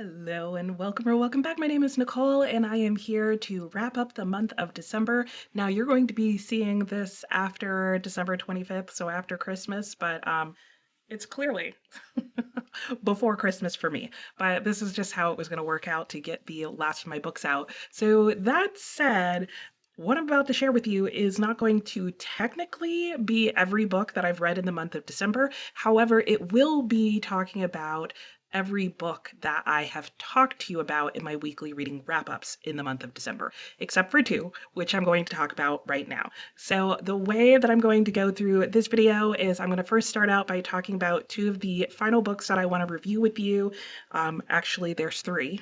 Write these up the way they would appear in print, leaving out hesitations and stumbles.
Hello and welcome or welcome back. My name is Nicole and I am here to wrap up the month of December. Now you're going to be seeing this after December 25th, so after Christmas, but it's clearly before Christmas for me. But this is just how it was going to work out to get the last of my books out. So that said, what I'm about to share with you is not going to technically be every book that I've read in the month of December. However, it will be talking about every book that I have talked to you about in my weekly reading wrap-ups in the month of December, except for two, which I'm going to talk about right now. So the way that I'm going to go through this video is I'm going to first start out by talking about two of the final books that I want to review with you. Actually, there's three.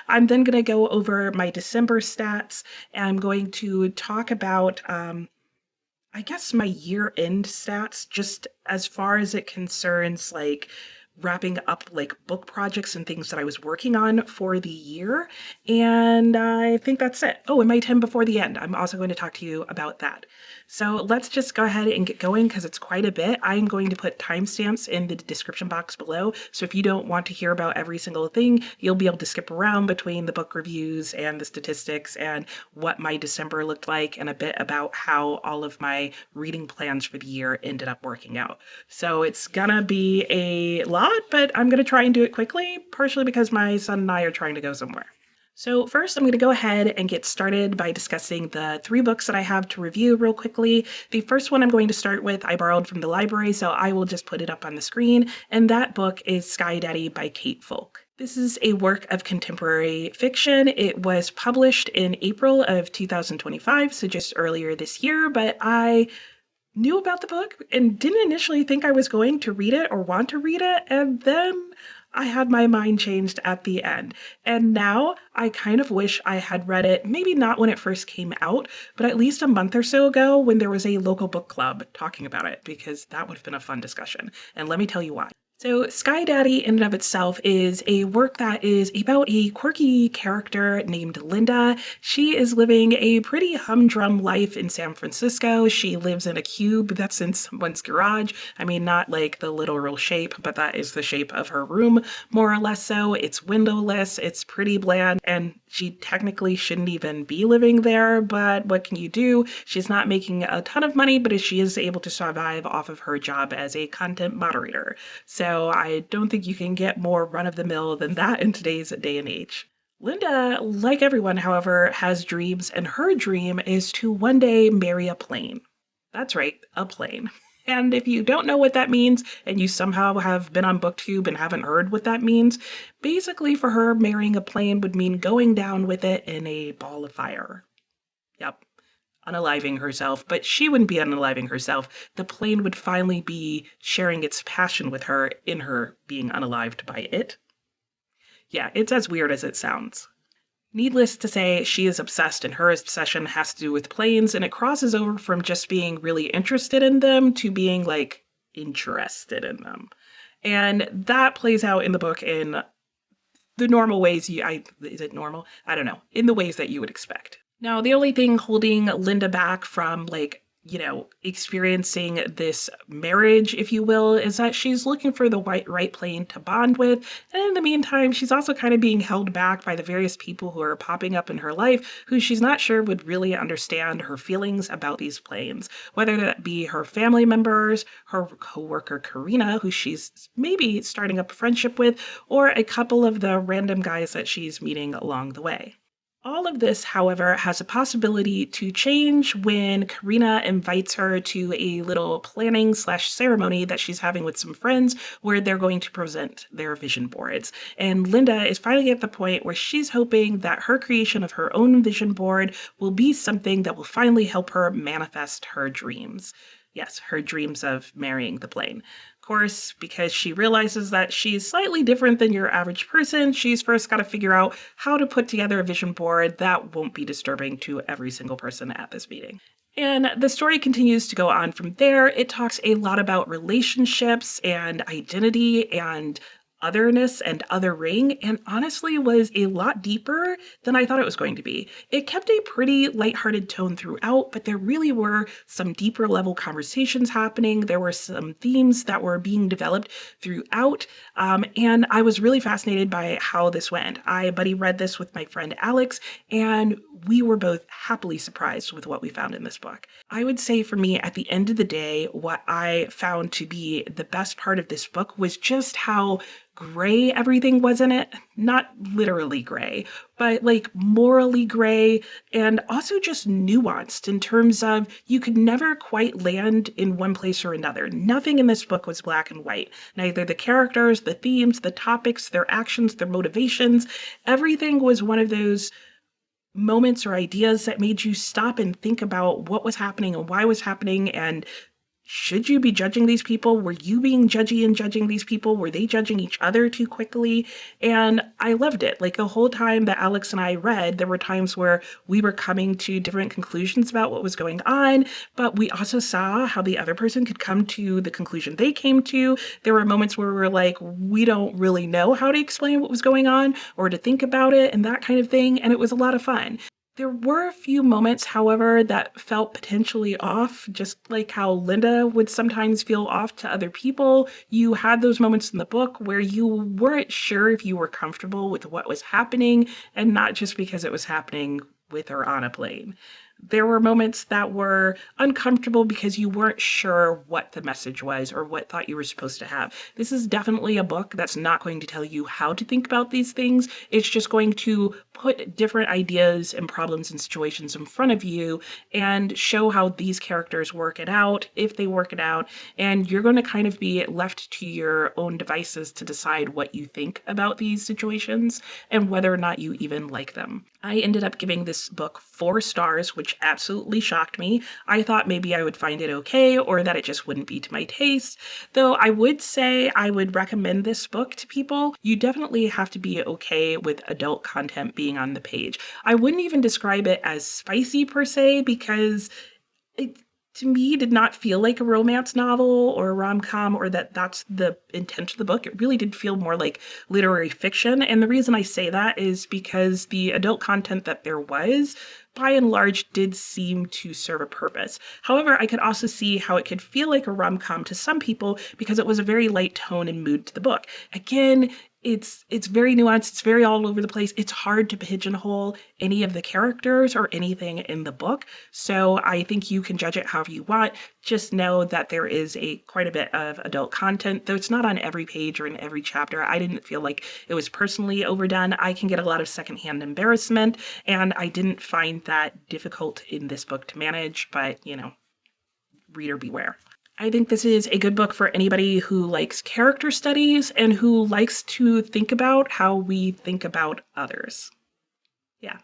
I'm then going to go over my December stats, and I'm going to talk about I guess my year-end stats, just as far as it concerns like wrapping up like book projects and things that I was working on for the year. And I think that's it. Oh, and my 10 before the end. I'm also going to talk to you about that. So let's just go ahead and get going because it's quite a bit. I'm going to put timestamps in the description box below. So if you don't want to hear about every single thing, you'll be able to skip around between the book reviews and the statistics and what my December looked like and a bit about how all of my reading plans for the year ended up working out. So it's gonna be a lot, but I'm gonna try and do it quickly, partially because my son and I are trying to go somewhere. So first, I'm going to go ahead and get started by discussing the three books that I have to review real quickly. The first one I'm going to start with, I borrowed from the library, so I will just put it up on the screen, and that book is Sky Daddy by Kate Folk. This is a work of contemporary fiction. It was published in April of 2025, so just earlier this year, but I knew about the book and didn't initially think I was going to read it or want to read it, and then I had my mind changed at the end. And now I kind of wish I had read it, maybe not when it first came out, but at least a month or so ago when there was a local book club talking about it, because that would have been a fun discussion. And let me tell you why. So Sky Daddy in and of itself is a work that is about a quirky character named Linda. She is living a pretty humdrum life in San Francisco. She lives in a cube that's in someone's garage. I mean, not like the literal shape, but that is the shape of her room, more or less so. It's windowless, it's pretty bland, and she technically shouldn't even be living there, but what can you do? She's not making a ton of money, but she is able to survive off of her job as a content moderator. So I don't think you can get more run-of-the-mill than that in today's day and age. Linda, like everyone, however, has dreams, and her dream is to one day marry a plane. That's right, a plane. And if you don't know what that means, and you somehow have been on BookTube and haven't heard what that means, basically for her, marrying a plane would mean going down with it in a ball of fire. Yep, unaliving herself, but she wouldn't be unaliving herself. The plane would finally be sharing its passion with her in her being unalived by it. Yeah, it's as weird as it sounds. Needless to say, she is obsessed, and her obsession has to do with planes, and it crosses over from just being really interested in them to being, like, interested in them. And that plays out in the book in the normal ways is it normal? I don't know. In the ways that you would expect. Now, the only thing holding Linda back from, like, experiencing this marriage, if you will, is that she's looking for the right plane to bond with. And in the meantime, she's also kind of being held back by the various people who are popping up in her life who she's not sure would really understand her feelings about these planes, whether that be her family members, her coworker Karina, who she's maybe starting up a friendship with, or a couple of the random guys that she's meeting along the way. All of this, however, has a possibility to change when Karina invites her to a little planning/ceremony that she's having with some friends where they're going to present their vision boards. And Linda is finally at the point where she's hoping that her creation of her own vision board will be something that will finally help her manifest her dreams. Yes, her dreams of marrying the plane. Of course, because she realizes that she's slightly different than your average person, she's first got to figure out how to put together a vision board that won't be disturbing to every single person at this meeting. And the story continues to go on from there. It talks a lot about relationships and identity and otherness and othering, and honestly was a lot deeper than I thought it was going to be. It kept a pretty lighthearted tone throughout, but there really were some deeper level conversations happening. There were some themes that were being developed throughout, and I was really fascinated by how this went. I buddy read this with my friend Alex, and we were both happily surprised with what we found in this book. I would say for me, at the end of the day, what I found to be the best part of this book was just how gray everything was in it. Not literally gray, but like morally gray, and also just nuanced in terms of you could never quite land in one place or another. Nothing in this book was black and white. Neither the characters, the themes, the topics, their actions, their motivations. Everything was one of those moments or ideas that made you stop and think about what was happening and why it was happening, and should you be judging these people? Were you being judgy and judging these people? Were they judging each other too quickly? And I loved it. Like the whole time that Alex and I read, there were times where we were coming to different conclusions about what was going on, but we also saw how the other person could come to the conclusion they came to. There were moments where we were like, we don't really know how to explain what was going on or to think about it and that kind of thing. And it was a lot of fun. There were a few moments, however, that felt potentially off, just like how Linda would sometimes feel off to other people. You had those moments in the book where you weren't sure if you were comfortable with what was happening, and not just because it was happening with or on a plane. There were moments that were uncomfortable because you weren't sure what the message was or what thought you were supposed to have. This is definitely a book that's not going to tell you how to think about these things. It's just going to put different ideas and problems and situations in front of you and show how these characters work it out, if they work it out, and you're going to kind of be left to your own devices to decide what you think about these situations and whether or not you even like them. I ended up giving this book 4 stars, which absolutely shocked me. I thought maybe I would find it okay or that it just wouldn't be to my taste. Though I would say I would recommend this book to people. You definitely have to be okay with adult content being on the page. I wouldn't even describe it as spicy per se because it to me did not feel like a romance novel or a rom-com or that's the intent of the book. It really did feel more like literary fiction. And the reason I say that is because the adult content that there was, by and large, did seem to serve a purpose. However, I could also see how it could feel like a rom-com to some people because it was a very light tone and mood to the book. Again, it's very nuanced, it's very all over the place. It's hard to pigeonhole any of the characters or anything in the book. So I think you can judge it however you want. Just know that there is quite a bit of adult content, though it's not on every page or in every chapter. I didn't feel like it was personally overdone. I can get a lot of secondhand embarrassment, and I didn't find that difficult in this book to manage, but reader beware. I think this is a good book for anybody who likes character studies and who likes to think about how we think about others. Yeah.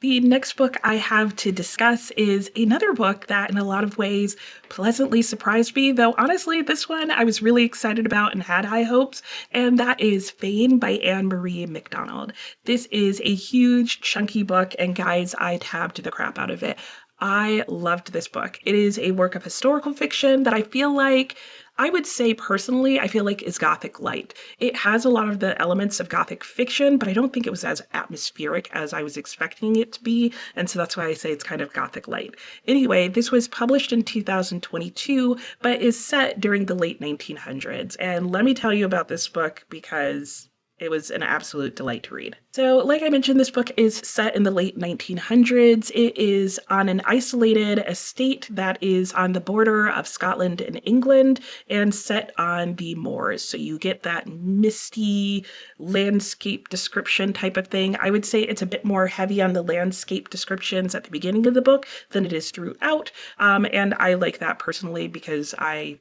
The next book I have to discuss is another book that in a lot of ways pleasantly surprised me, though honestly this one I was really excited about and had high hopes, and that is Fayne by Anne-Marie MacDonald. This is a huge chunky book, and guys, I tabbed the crap out of it. I loved this book. It is a work of historical fiction that I feel like, I would say personally, I feel like is Gothic light. It has a lot of the elements of Gothic fiction, but I don't think it was as atmospheric as I was expecting it to be, and so that's why I say it's kind of Gothic light. Anyway, this was published in 2022, but is set during the late 1900s, and let me tell you about this book because it was an absolute delight to read. So, like I mentioned, this book is set in the late 1900s. It is on an isolated estate that is on the border of Scotland and England and set on the moors. So you get that misty landscape description type of thing. I would say it's a bit more heavy on the landscape descriptions at the beginning of the book than it is throughout. And I like that personally because I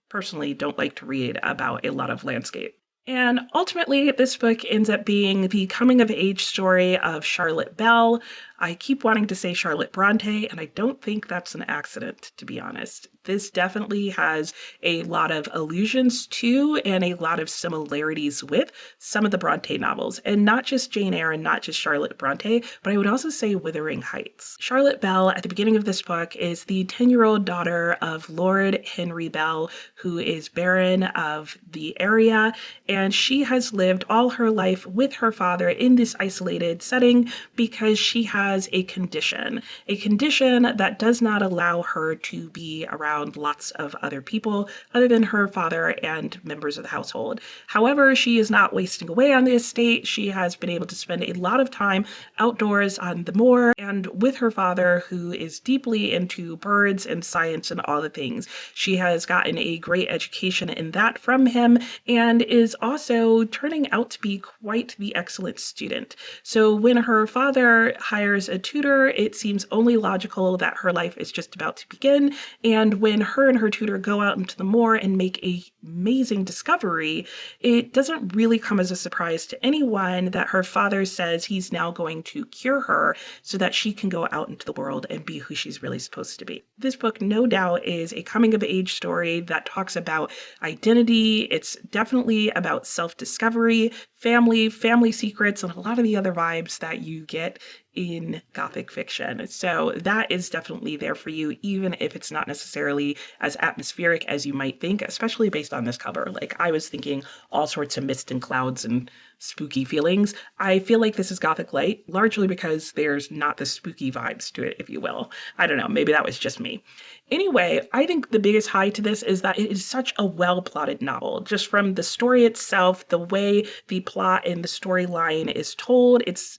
personally don't like to read about a lot of landscape. And ultimately, this book ends up being the coming-of-age story of Charlotte Bell. I keep wanting to say Charlotte Bronte, and I don't think that's an accident, to be honest. This definitely has a lot of allusions to and a lot of similarities with some of the Bronte novels, and not just Jane Eyre and not just Charlotte Bronte, but I would also say Wuthering Heights. Charlotte Bell, at the beginning of this book, is the 10-year-old daughter of Lord Henry Bell, who is Baron of the area, and she has lived all her life with her father in this isolated setting because she has a condition that does not allow her to be around lots of other people other than her father and members of the household. However, she is not wasting away on the estate. She has been able to spend a lot of time outdoors on the moor and with her father, who is deeply into birds and science and all the things. She has gotten a great education in that from him and is also turning out to be quite the excellent student. So when her father hires a tutor, it seems only logical that her life is just about to begin. And when her and her tutor go out into the moor and make an amazing discovery, it doesn't really come as a surprise to anyone that her father says he's now going to cure her so that she can go out into the world and be who she's really supposed to be. This book, no doubt, is a coming-of-age story that talks about identity. It's definitely about self-discovery, family secrets, and a lot of the other vibes that you get in Gothic fiction. So that is definitely there for you, even if it's not necessarily as atmospheric as you might think, especially based on this cover. Like, I was thinking all sorts of mist and clouds and spooky feelings. I feel like this is Gothic light, largely because there's not the spooky vibes to it, if you will. I don't know, maybe that was just me. Anyway, I think the biggest high to this is that it is such a well-plotted novel. Just from the story itself, the way the plot and the storyline is told, it's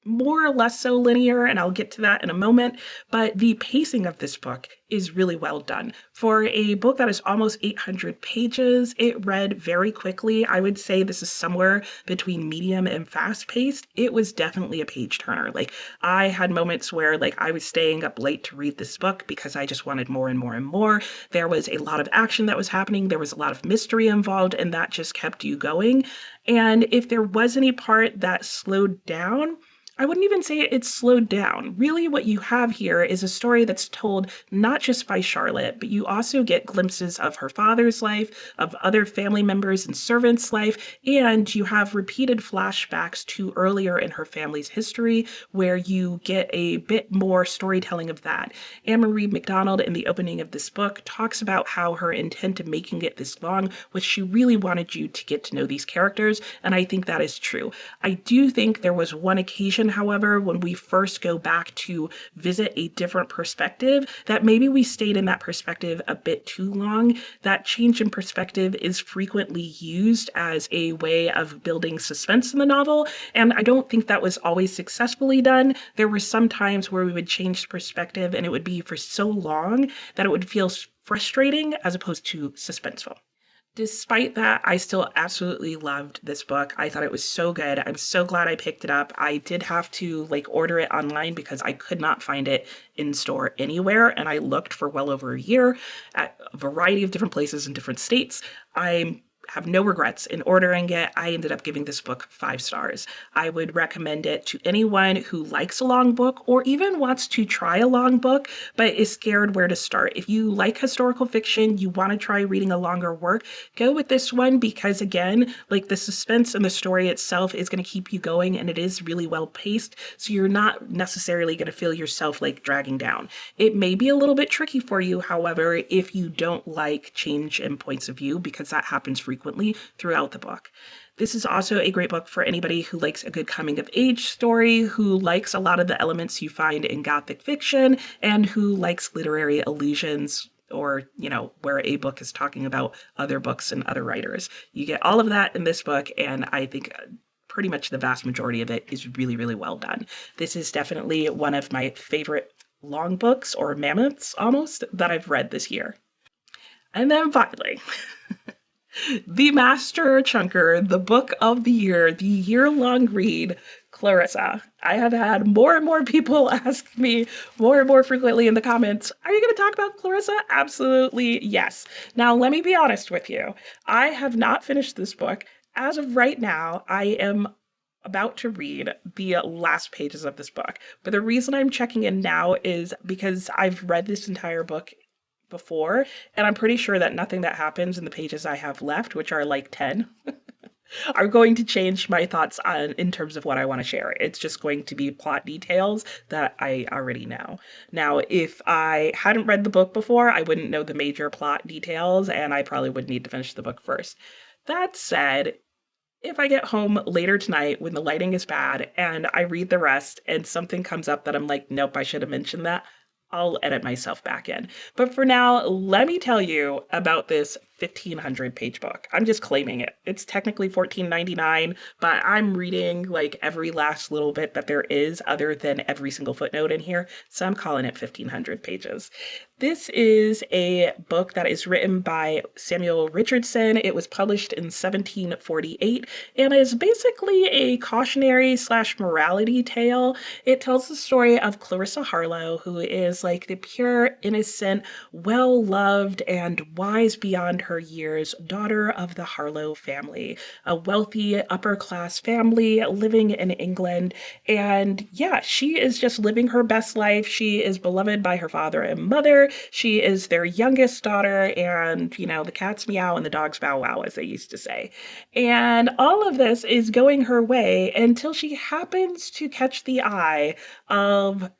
more or less so linear, and I'll get to that in a moment, but the pacing of this book is really well done. For a book that is almost 800 pages, it read very quickly. I would say this is somewhere between medium and fast-paced. It was definitely a page-turner. Like, I had moments where, like, I was staying up late to read this book because I just wanted more and more and more. There was a lot of action that was happening. There was a lot of mystery involved, and that just kept you going. And if there was any part that slowed down, I wouldn't even say it's slowed down. Really, what you have here is a story that's told not just by Charlotte, but you also get glimpses of her father's life, of other family members and servants' life, and you have repeated flashbacks to earlier in her family's history, where you get a bit more storytelling of that. Anne-Marie MacDonald, in the opening of this book, talks about how her intent of making it this long was she really wanted you to get to know these characters, and I think that is true. I do think there was one occasion, however, when we first go back to visit a different perspective, that maybe we stayed in that perspective a bit too long. That change in perspective is frequently used as a way of building suspense in the novel, and I don't think that was always successfully done. There were some times where we would change perspective and it would be for so long that it would feel frustrating as opposed to suspenseful. Despite that, I still absolutely loved this book. I thought it was so good. I'm so glad I picked it up. I did have to order it online because I could not find it in store anywhere, and I looked for well over a year at a variety of different places in different states. I have no regrets in ordering it. I ended up giving this book 5 stars. I would recommend it to anyone who likes a long book or even wants to try a long book but is scared where to start. If you like historical fiction, you want to try reading a longer work, go with this one because, again, the suspense and the story itself is going to keep you going, and it is really well paced, so you're not necessarily going to feel yourself dragging down. It may be a little bit tricky for you, however, if you don't like change in points of view, because that happens frequently throughout the book. This is also a great book for anybody who likes a good coming-of-age story, who likes a lot of the elements you find in Gothic fiction, and who likes literary allusions, or, where a book is talking about other books and other writers. You get all of that in this book, and I think pretty much the vast majority of it is really, really well done. This is definitely one of my favorite long books, or mammoths almost, that I've read this year. And then finally, the master chunker, the book of the year, the year-long read, Clarissa. I have had more and more people ask me more and more frequently in the comments, are you going to talk about Clarissa? Absolutely, yes. Now, let me be honest with you. I have not finished this book. As of right now, I am about to read the last pages of this book. But the reason I'm checking in now is because I've read this entire book before, and I'm pretty sure that nothing that happens in the pages I have left, which are like 10, are going to change my thoughts on in terms of what I want to share. It's just going to be plot details that I already know. Now, if I hadn't read the book before, I wouldn't know the major plot details, and I probably would need to finish the book first. That said, if I get home later tonight when the lighting is bad and I read the rest and something comes up that I'm like, nope, I should have mentioned that, I'll edit myself back in. But for now, let me tell you about this 1,500 page book. I'm just claiming it. It's technically $14.99, but I'm reading like every last little bit that there is other than every single footnote in here. So I'm calling it 1,500 pages. This is a book that is written by Samuel Richardson. It was published in 1748 and is basically a cautionary / morality tale. It tells the story of Clarissa Harlowe, who is like the pure, innocent, well-loved, and wise beyond her years daughter of the Harlowe family, a wealthy upper-class family living in England. And yeah, she is just living her best life. She is beloved by her father and mother. She is their youngest daughter, and, you know, the cats meow and the dogs bow wow, as they used to say. And all of this is going her way until she happens to catch the eye of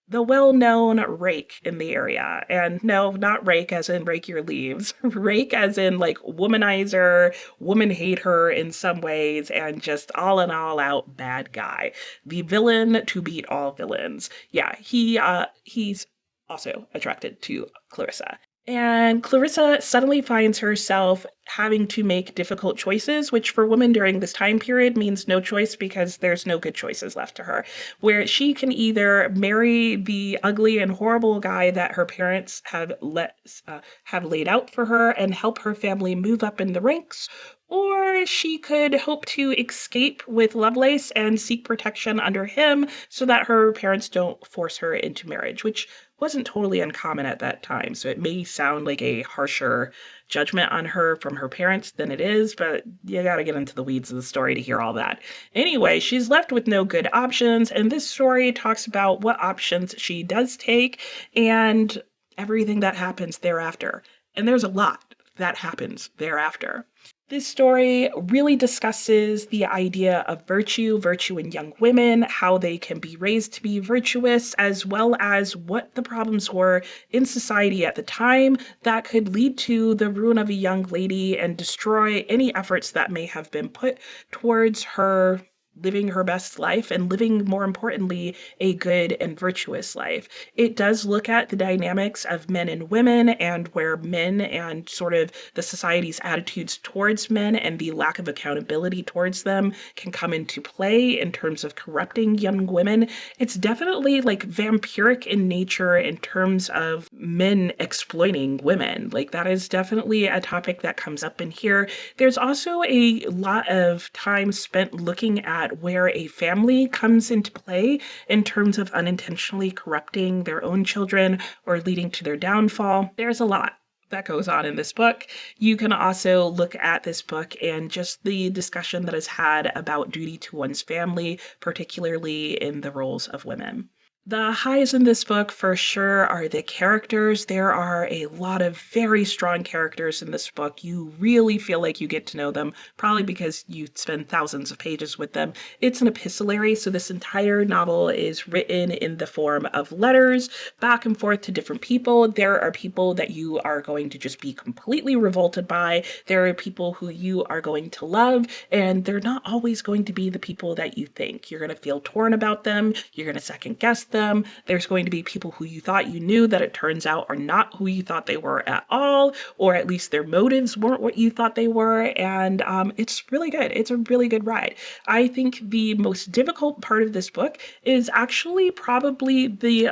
the well-known rake in the area. And no, not rake as in rake your leaves. Rake as in like womanizer, woman hater in some ways, and just all in all out bad guy. The villain to beat all villains. Yeah, he's also attracted to Clarissa. And Clarissa suddenly finds herself having to make difficult choices, which for women during this time period means no choice because there's no good choices left to her. Where she can either marry the ugly and horrible guy that her parents have laid out for her and help her family move up in the ranks, or she could hope to escape with Lovelace and seek protection under him so that her parents don't force her into marriage, which wasn't totally uncommon at that time. So it may sound like a harsher judgment on her from her parents than it is, but you gotta get into the weeds of the story to hear all that. Anyway, she's left with no good options, and this story talks about what options she does take and everything that happens thereafter. And there's a lot that happens thereafter. This story really discusses the idea of virtue in young women, how they can be raised to be virtuous, as well as what the problems were in society at the time that could lead to the ruin of a young lady and destroy any efforts that may have been put towards her living her best life and living, more importantly, a good and virtuous life. It does look at the dynamics of men and women and where men and sort of the society's attitudes towards men and the lack of accountability towards them can come into play in terms of corrupting young women. It's definitely like vampiric in nature in terms of men exploiting women. Like that is definitely a topic that comes up in here. There's also a lot of time spent looking at where a family comes into play in terms of unintentionally corrupting their own children or leading to their downfall. There's a lot that goes on in this book. You can also look at this book and just the discussion that is had about duty to one's family, particularly in the roles of women. The highs in this book for sure are the characters. There are a lot of very strong characters in this book. You really feel like you get to know them, probably because you spend thousands of pages with them. It's an epistolary, so this entire novel is written in the form of letters back and forth to different people. There are people that you are going to just be completely revolted by. There are people who you are going to love, and they're not always going to be the people that you think. You're going to feel torn about them. You're going to second guess them. There's going to be people who you thought you knew that it turns out are not who you thought they were at all, or at least their motives weren't what you thought they were. And it's really good. It's a really good ride. I think the most difficult part of this book is actually probably the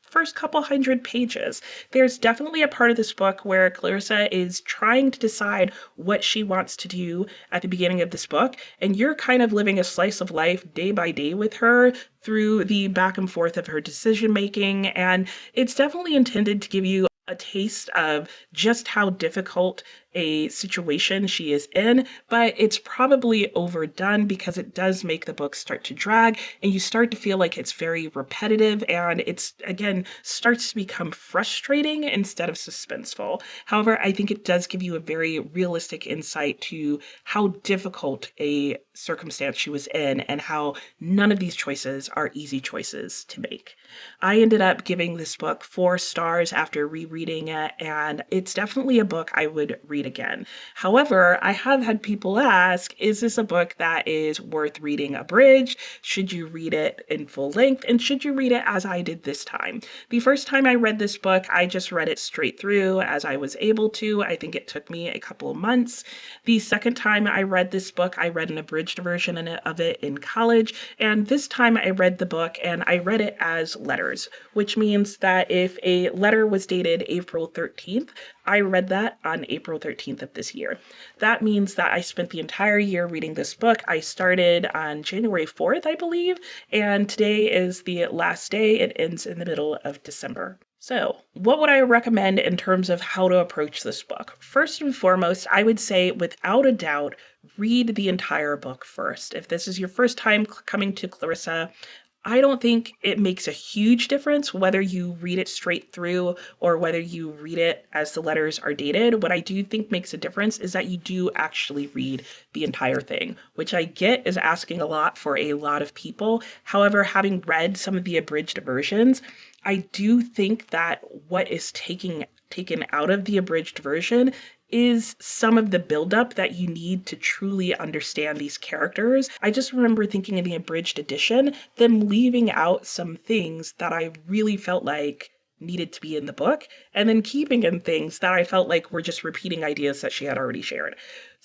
first couple hundred pages. There's definitely a part of this book where Clarissa is trying to decide what she wants to do at the beginning of this book, and you're kind of living a slice of life day by day with her through the back and forth of her decision making, and it's definitely intended to give you a taste of just how difficult a situation she is in, but it's probably overdone because it does make the book start to drag and you start to feel like it's very repetitive and it's, again, starts to become frustrating instead of suspenseful. However, I think it does give you a very realistic insight to how difficult a circumstance she was in and how none of these choices are easy choices to make. I ended up giving this book 4 stars after rereading it, and it's definitely a book I would read again. However, I have had people ask, is this a book that is worth reading abridged? Should you read it in full length? And should you read it as I did this time? The first time I read this book, I just read it straight through as I was able to. I think it took me a couple of months. The second time I read this book, I read an abridged version of it in college. And this time I read the book and I read it as letters, which means that if a letter was dated April 13th, I read that on April 13th of this year. That means that I spent the entire year reading this book. I started on January 4th, I believe, and today is the last day. It ends in the middle of December. So, what would I recommend in terms of how to approach this book? First and foremost, I would say, without a doubt, read the entire book first. If this is your first time coming to Clarissa, I don't think it makes a huge difference whether you read it straight through or whether you read it as the letters are dated. What I do think makes a difference is that you do actually read the entire thing, which I get is asking a lot for a lot of people. However, having read some of the abridged versions, I do think that what is taken out of the abridged version is some of the buildup that you need to truly understand these characters. I just remember thinking in the abridged edition, them leaving out some things that I really felt like needed to be in the book, and then keeping in things that I felt like were just repeating ideas that she had already shared.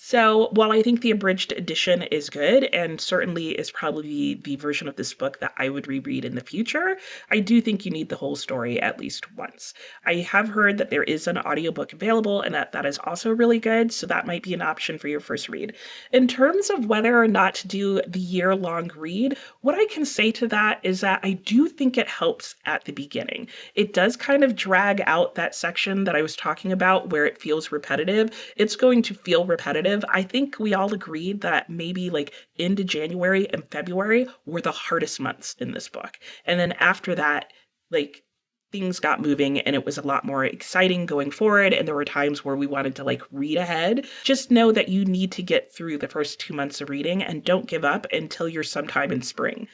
So while I think the abridged edition is good and certainly is probably the version of this book that I would reread in the future, I do think you need the whole story at least once. I have heard that there is an audiobook available and that is also really good, so that might be an option for your first read. In terms of whether or not to do the year-long read, what I can say to that is that I do think it helps at the beginning. It does kind of drag out that section that I was talking about where it feels repetitive. It's going to feel repetitive. I think we all agreed that maybe like into January and February were the hardest months in this book. And then after that, like things got moving and it was a lot more exciting going forward. And there were times where we wanted to like read ahead. Just know that you need to get through the first 2 months of reading and don't give up until you're sometime in spring.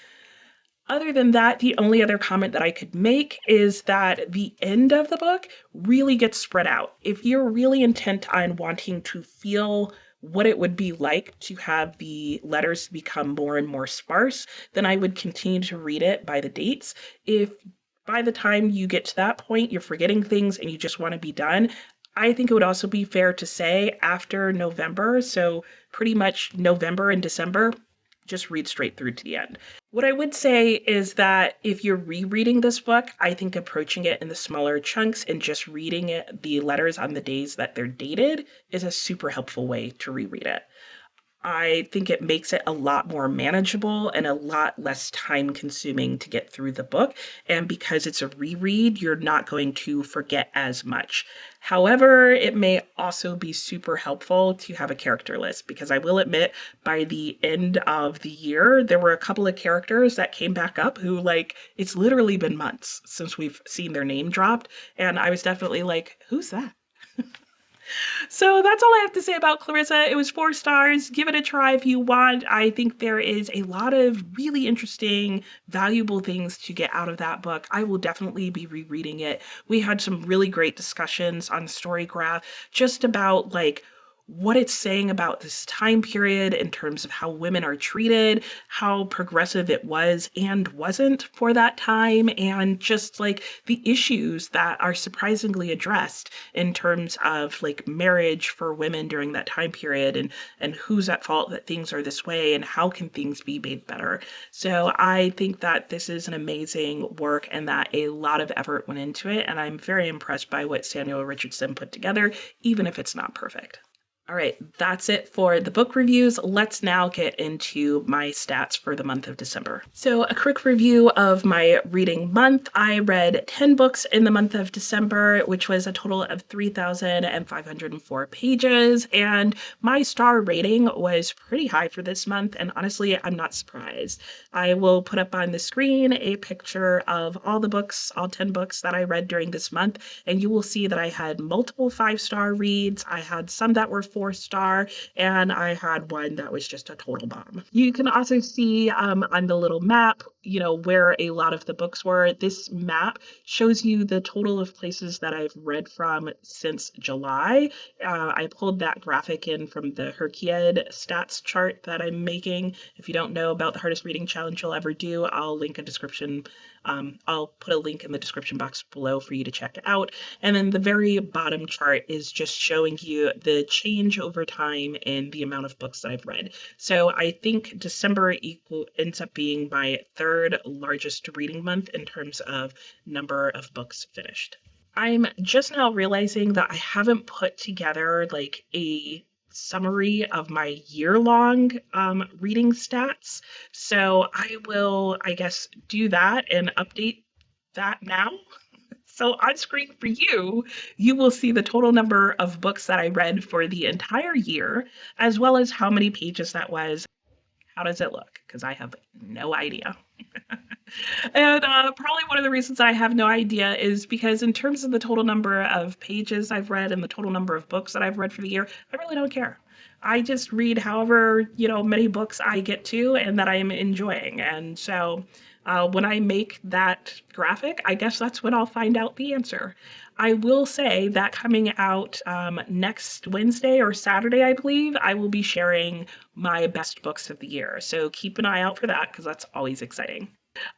Other than that, the only other comment that I could make is that the end of the book really gets spread out. If you're really intent on wanting to feel what it would be like to have the letters become more and more sparse, then I would continue to read it by the dates. If by the time you get to that point, you're forgetting things and you just want to be done, I think it would also be fair to say after November, so pretty much November and December, just read straight through to the end. What I would say is that if you're rereading this book, I think approaching it in the smaller chunks and just reading it, the letters on the days that they're dated is a super helpful way to reread it. I think it makes it a lot more manageable and a lot less time consuming to get through the book. And because it's a reread, you're not going to forget as much. However, it may also be super helpful to have a character list because I will admit by the end of the year, there were a couple of characters that came back up who like, it's literally been months since we've seen their name dropped. And I was definitely like, who's that? So that's all I have to say about Clarissa. It was 4 stars. Give it a try if you want. I think there is a lot of really interesting, valuable things to get out of that book. I will definitely be rereading it. We had some really great discussions on Story Graph just about like what it's saying about this time period in terms of how women are treated, how progressive it was and wasn't for that time, and just like the issues that are surprisingly addressed in terms of like marriage for women during that time period and who's at fault that things are this way and how can things be made better. So I think that this is an amazing work and that a lot of effort went into it, and I'm very impressed by what Samuel Richardson put together, even if it's not perfect. All right, that's it for the book reviews. Let's now get into my stats for the month of December. So, a quick review of my reading month. I read 10 books in the month of December, which was a total of 3,504 pages. And my star rating was pretty high for this month. And honestly, I'm not surprised. I will put up on the screen a picture of all the books, all 10 books that I read during this month. And you will see that I had multiple 5-star reads. I had some that were 4-star, and I had one that was just a total bomb. You can also see on the little map, where a lot of the books were. This map shows you the total of places that I've read from since July. I pulled that graphic in from the HRCYED stats chart that I'm making. If you don't know about the hardest reading challenge you'll ever do, I'll put a link in the description box below for you to check out. And then the very bottom chart is just showing you the change over time in the amount of books that I've read. So I think December ends up being my third largest reading month in terms of number of books finished. I'm just now realizing that I haven't put together like a summary of my year-long reading stats. So I will, I guess, do that and update that now. So on screen for you, you will see the total number of books that I read for the entire year, as well as how many pages that was. How does it look? Because I have no idea. And probably one of the reasons I have no idea is because in terms of the total number of pages I've read and the total number of books that I've read for the year, I really don't care. I just read however, many books I get to and that I'm enjoying. And so when I make that graphic, I guess that's when I'll find out the answer. I will say that coming out next Wednesday or Saturday, I believe, I will be sharing my best books of the year. So keep an eye out for that because that's always exciting.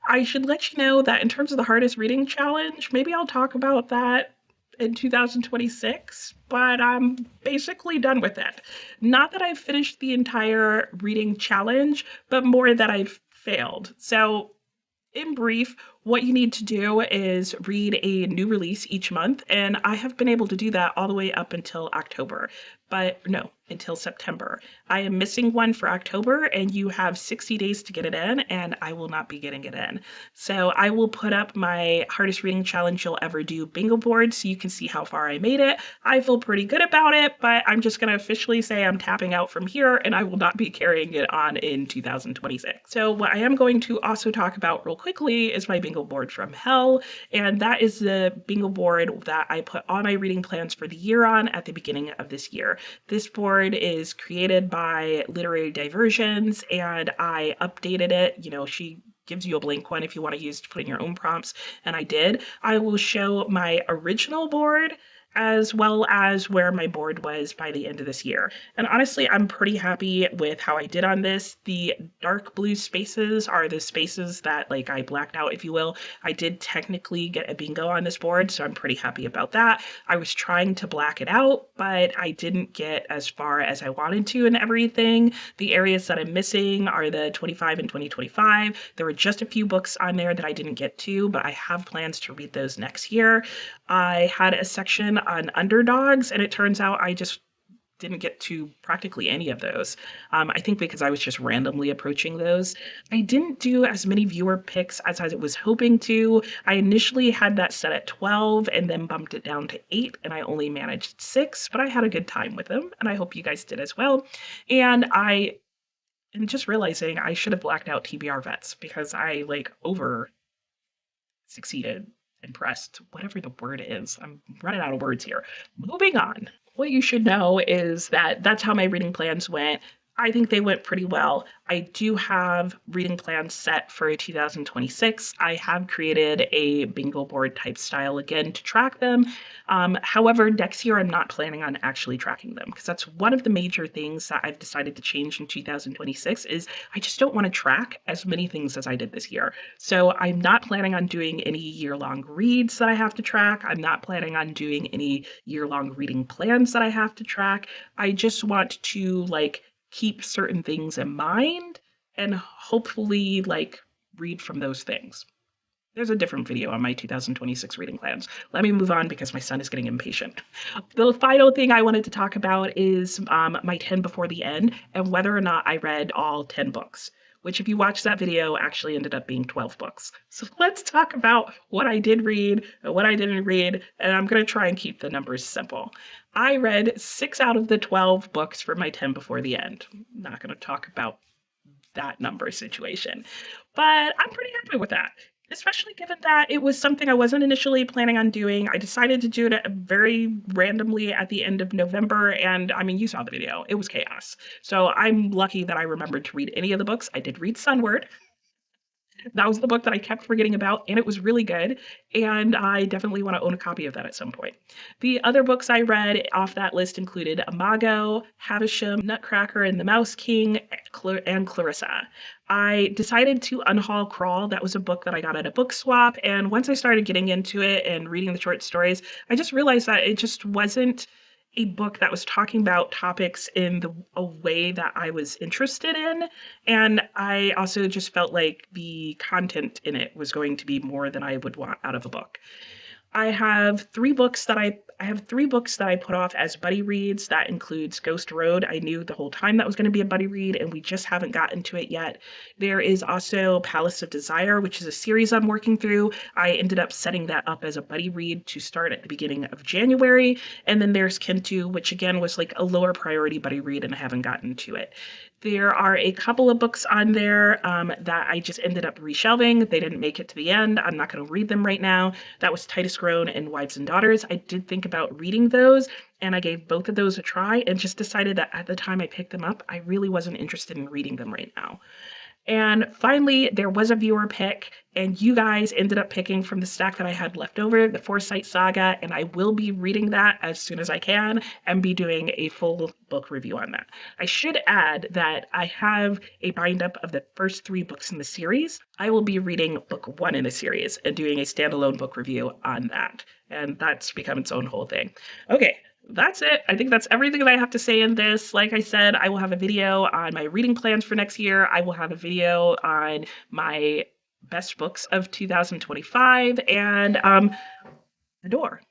I should let you know that in terms of the hardest reading challenge, maybe I'll talk about that in 2026, but I'm basically done with it. Not that I've finished the entire reading challenge, but more that I've failed. So in brief, what you need to do is read a new release each month, and I have been able to do that all the way up until October, but no, until September. I am missing one for October, and you have 60 days to get it in, and I will not be getting it in. So I will put up my hardest reading challenge you'll ever do bingo board so you can see how far I made it. I feel pretty good about it, but I'm just going to officially say I'm tapping out from here, and I will not be carrying it on in 2026. So what I am going to also talk about real quickly is my bingo board from hell, and that is the bingo board that I put all my reading plans for the year on at the beginning of this year. This board is created by Literary Diversions, and I updated it. She gives you a blank one if you want to use to put in your own prompts, and I did. I will show my original board as well as where my board was by the end of this year. And honestly, I'm pretty happy with how I did on this. The dark blue spaces are the spaces that I blacked out, if you will. I did technically get a bingo on this board, so I'm pretty happy about that. I was trying to black it out, but I didn't get as far as I wanted to and everything. The areas that I'm missing are the 25 and 2025. There were just a few books on there that I didn't get to, but I have plans to read those next year. I had a section on underdogs, and it turns out I just didn't get to practically any of those. I think because I was just randomly approaching those. I didn't do as many viewer picks as I was hoping to. I initially had that set at 12 and then bumped it down to 8, and I only managed 6, but I had a good time with them, and I hope you guys did as well. And just realizing I should have blacked out TBR vets because I over succeeded, impressed, whatever the word is. I'm running out of words here. Moving on. What you should know is that that's how my reading plans went. I think they went pretty well. I do have reading plans set for 2026. I have created a bingo board type style again to track them. However, next year I'm not planning on actually tracking them because that's one of the major things that I've decided to change in 2026 is I just don't want to track as many things as I did this year. So I'm not planning on doing any year-long reads that I have to track. I'm not planning on doing any year-long reading plans that I have to track. I just want to keep certain things in mind and hopefully read from those things. there's a different video on my 2026 reading plans. Let me move on because my son is getting impatient. The final thing I wanted to talk about is my 10 before the end and whether or not I read all 10 books, which if you watch that video actually ended up being 12 books. So let's talk about what I did read and what I didn't read, and I'm going to try and keep the numbers simple. I read 6 out of the 12 books for my 10 before the end. I'm not going to talk about that number situation, but I'm pretty happy with that, especially given that it was something I wasn't initially planning on doing. I decided to do it very randomly at the end of November, and I mean, you saw the video. It was chaos. So I'm lucky that I remembered to read any of the books. I did read Sunward. That was the book that I kept forgetting about, and it was really good, and I definitely want to own a copy of that at some point. The other books I read off that list included Imago, Havisham, Nutcracker and the Mouse King, and Clarissa. I decided to unhaul Crawl. That was a book that I got at a book swap, and once I started getting into it and reading the short stories, I just realized that it just wasn't a book that was talking about topics in a way that I was interested in. And I also just felt like the content in it was going to be more than I would want out of a book. I have three books that I put off as buddy reads. That includes Ghost Road. I knew the whole time that was going to be a buddy read, and we just haven't gotten to it yet. There is also Palace of Desire, which is a series I'm working through. I ended up setting that up as a buddy read to start at the beginning of January. And then there's Kintu, which again was like a lower priority buddy read, and I haven't gotten to it. There are a couple of books on there that I just ended up reshelving. They didn't make it to the end. I'm not going to read them right now. That was Titus Grown and Wives and Daughters. I did think about reading those, and I gave both of those a try and just decided that at the time I picked them up, I really wasn't interested in reading them right now. And finally, there was a viewer pick, and you guys ended up picking from the stack that I had left over, the Foresight Saga, and I will be reading that as soon as I can and be doing a full book review on that. I should add that I have a bind up of the first 3 books in the series. I will be reading book 1 in the series and doing a standalone book review on that, and that's become its own whole thing. Okay. That's it. I think that's everything that I have to say in this. Like I said, I will have a video on my reading plans for next year. I will have a video on my best books of 2025 and the door.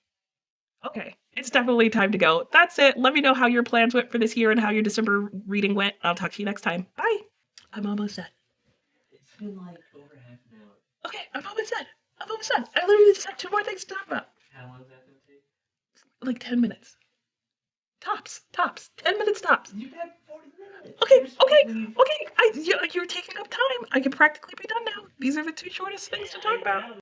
Okay, it's definitely time to go. That's it. Let me know how your plans went for this year and how your December reading went. I'll talk to you next time. Bye. I'm almost done. It's been like over half an hour. Okay, I'm almost done. I literally just have 2 more things to talk about. How long is that going to take? Like 10 minutes. Tops. 10 minutes tops. You've had 40 minutes. Okay. You're taking up time. I can practically be done now. These are the 2 shortest things to talk about.